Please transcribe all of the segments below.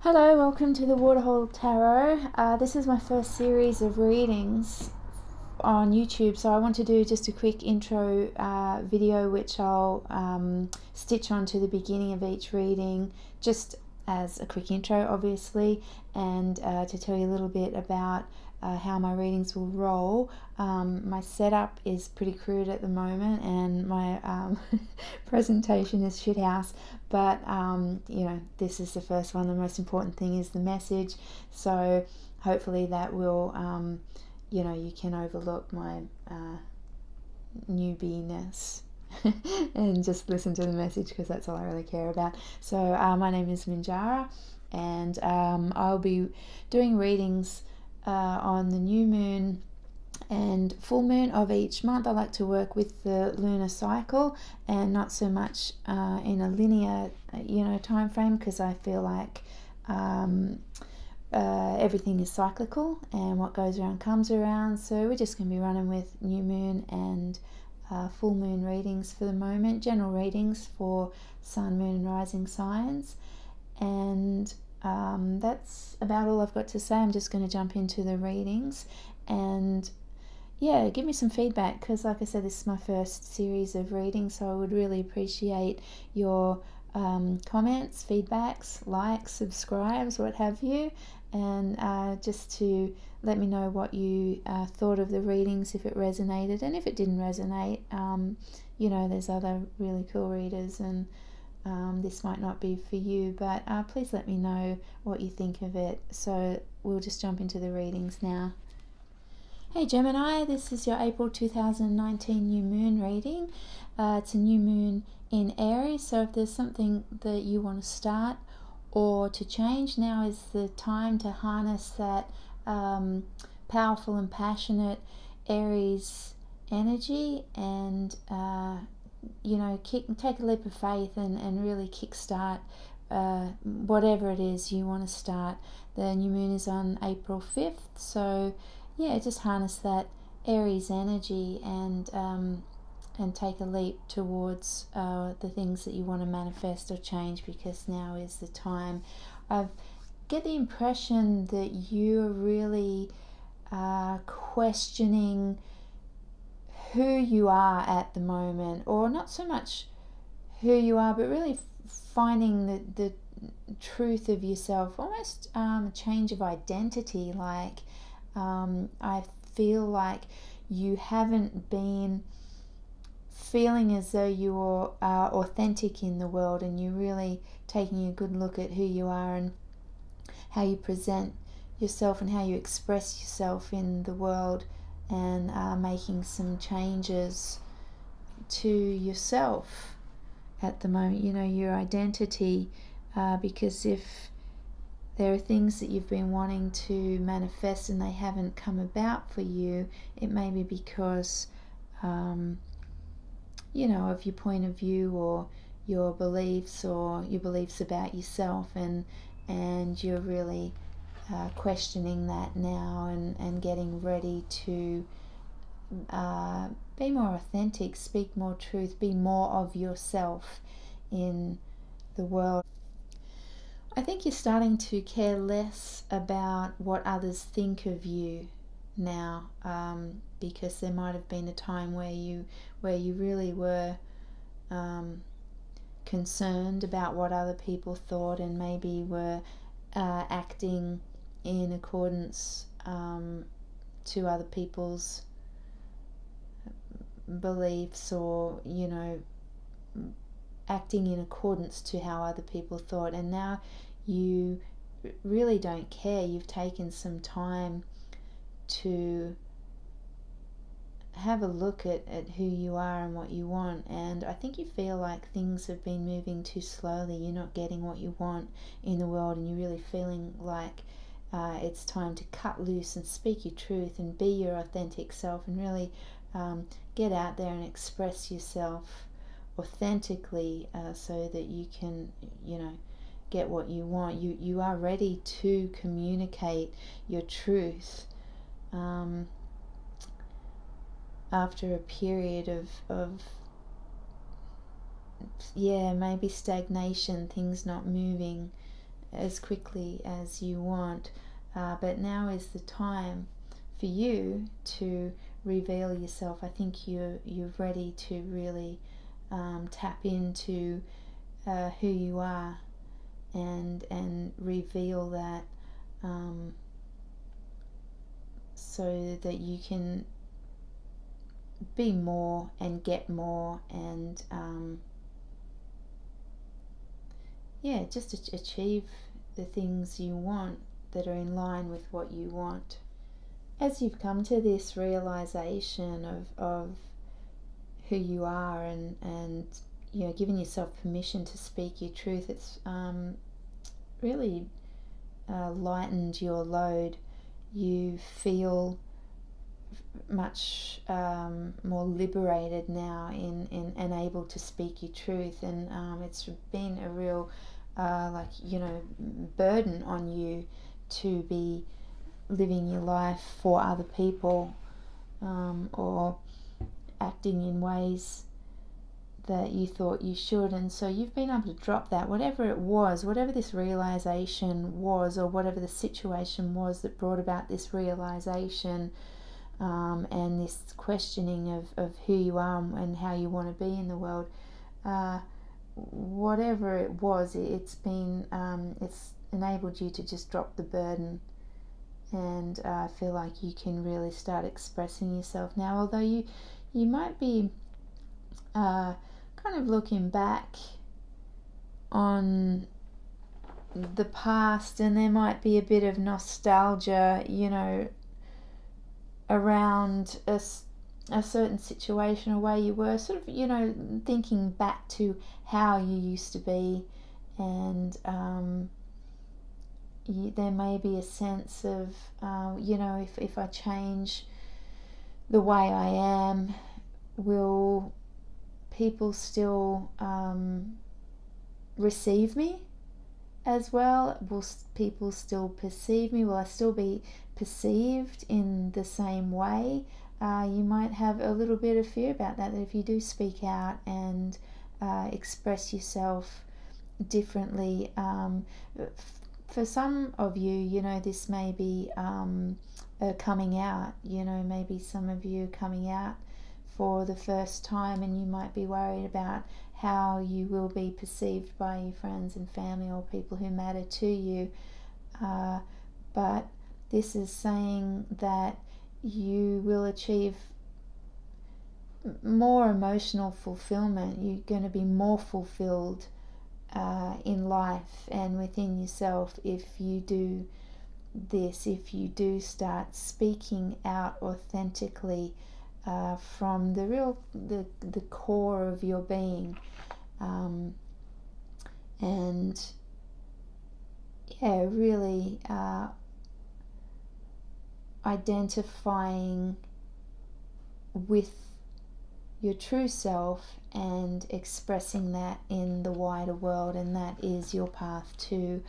Hello, welcome to the Waterhole Tarot. This is my first series of readings on YouTube, so I want to do just a quick intro video which I'll stitch onto the beginning of each reading, just as a quick intro obviously, and to tell you a little bit about how my readings will roll. My setup is pretty crude at the moment, and my presentation is shithouse, but this is the first one. The most important thing is the message, so hopefully that will you can overlook my newbie-ness and just listen to the message, because that's all I really care about. So my name is Minjara, and I'll be doing readings on the new moon and full moon of each month. I like to work with the lunar cycle and not so much in a linear time frame, because I feel like everything is cyclical and what goes around comes around. So we're just going to be running with new moon and full moon readings for the moment, general readings for sun, moon and rising signs, and that's about all I've got to say. I'm just going to jump into the readings, and yeah, give me some feedback, because like I said, this is my first series of readings, so I would really appreciate your comments, feedbacks, likes, subscribes, what have you, and just to let me know what you thought of the readings, if it resonated, and if it didn't resonate, there's other really cool readers, and this might not be for you, but please let me know what you think of it. So we'll just jump into the readings now. Hey Gemini, this is your April 2019 new moon reading. It's a new moon in Aries, so if there's something that you want to start or to change, now is the time to harness that powerful and passionate Aries energy, and take a leap of faith and really kickstart whatever it is you want to start. The new moon is on April 5th, so yeah, just harness that Aries energy and take a leap towards the things that you want to manifest or change, because now is the time. I get the impression that you're really questioning who you are at the moment, or not so much who you are, but really finding the truth of yourself, almost a change of identity. Like I feel like you haven't been feeling as though you are authentic in the world, and you're really taking a good look at who you are and how you present yourself and how you express yourself in the world, and making some changes to yourself at the moment, your identity, because if there are things that you've been wanting to manifest and they haven't come about for you, it may be because of your point of view, or your beliefs about yourself, and you're really questioning that now, and getting ready to be more authentic, speak more truth, be more of yourself in the world. I think you're starting to care less about what others think of you now, because there might have been a time where you really were concerned about what other people thought, and maybe were acting in accordance to other people's beliefs, or acting in accordance to how other people thought, and now you really don't care. You've taken some time to have a look at who you are and what you want, and I think you feel like things have been moving too slowly. You're not getting what you want in the world, and you're really feeling like it's time to cut loose and speak your truth and be your authentic self, and really get out there and express yourself authentically, so that you can get what you want. You are ready to communicate your truth after a period of maybe stagnation, things not moving as quickly as you want, but now is the time for you to reveal yourself. I think you're ready to really tap into who you are and reveal that, so that you can be more and get more, and just achieve the things you want that are in line with what you want. As you've come to this realization of who you are, and giving yourself permission to speak your truth, it's really lightened your load. You feel much more liberated now and able to speak your truth, and it's been a real burden on you to be living your life for other people, or acting in ways that you thought you should. And so you've been able to drop that, whatever it was, whatever this realization was, or whatever the situation was that brought about this realization, and this questioning of who you are and how you want to be in the world. Whatever it was, it's enabled you to just drop the burden, and I feel like you can really start expressing yourself now. Although you might be kind of looking back on the past, and there might be a bit of nostalgia, around a certain situation or where you were, sort of, thinking back to how you used to be, and there may be a sense of, if I change the way I am, will people still receive me as well? Will people still perceive me? Will I still be perceived in the same way? You might have a little bit of fear about that if you do speak out and express yourself differently. For some of you, this may be coming out. Maybe some of you coming out for the first time, and you might be worried about how you will be perceived by your friends and family or people who matter to you. But this is saying that you will achieve more emotional fulfillment. You're going to be more fulfilled in life and within yourself if you do this, if you do start speaking out authentically from the core of your being, and really identifying with your true self and expressing that in the wider world. And that is your path to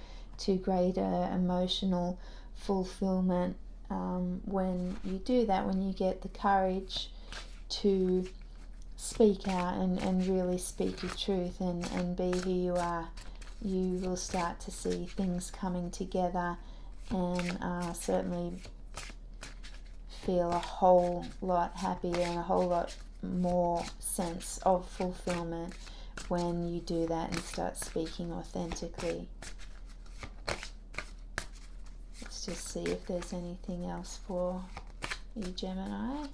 greater emotional fulfillment. When you do that, when you get the courage to speak out and really speak your truth and be who you are, you will start to see things coming together, and certainly feel a whole lot happier and a whole lot more sense of fulfillment when you do that and start speaking authentically. Let's just see if there's anything else for you, Gemini.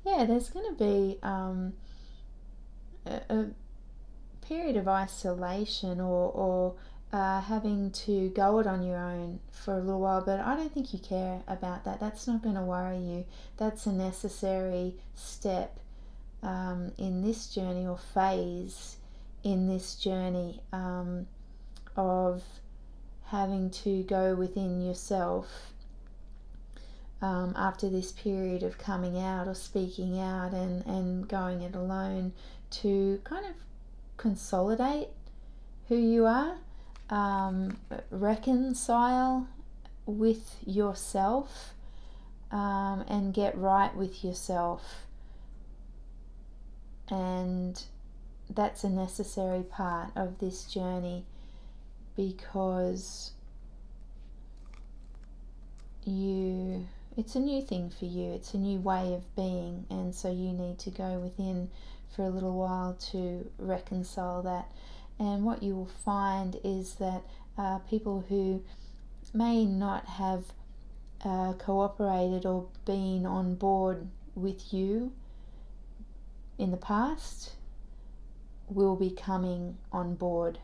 There's going to be a period of isolation or having to go it on your own for a little while, but I don't think you care about that. That's not going to worry you. That's a necessary step in this journey, or phase in this journey, of having to go within yourself after this period of coming out or speaking out and going it alone, to kind of consolidate who you are, reconcile with yourself, and get right with yourself. And that's a necessary part of this journey. because it's a new thing for you, it's a new way of being, and so you need to go within for a little while to reconcile that. And what you will find is that people who may not have cooperated or been on board with you in the past will be coming on board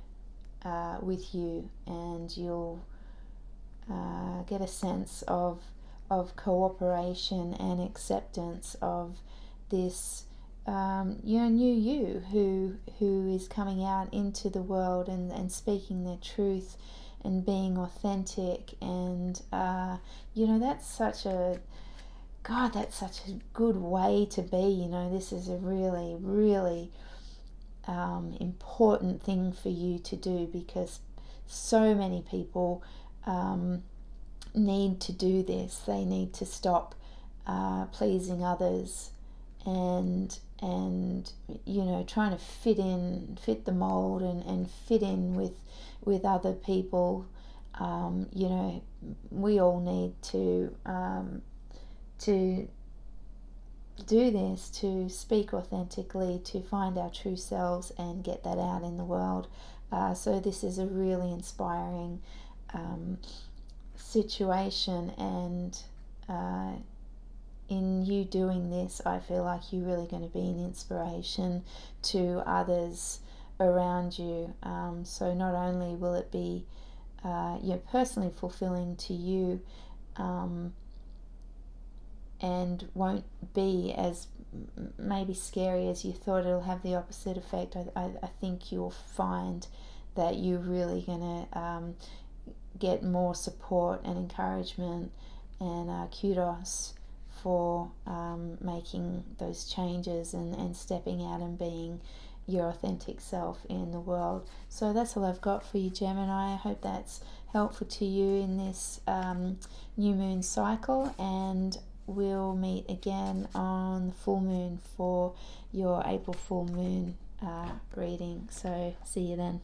with you, and you'll get a sense of cooperation and acceptance of this new you who is coming out into the world and speaking their truth and being authentic. And that's such a good way to be. This is a really, really important thing for you to do, because so many people need to do this. They need to stop pleasing others and trying to fit the mold and fit in with other people. We all need to do this, to speak authentically, to find our true selves and get that out in the world. So this is a really inspiring situation, and in you doing this, I feel like you're really going to be an inspiration to others around you. So not only will it be personally fulfilling to you, and won't be as maybe scary as you thought, it'll have the opposite effect. I think you'll find that you're really going to get more support and encouragement and kudos for making those changes and stepping out and being your authentic self in the world. So that's all I've got for you, Gemini. I hope that's helpful to you in this new moon cycle, and we'll meet again on the full moon for your April full moon reading. So see you then.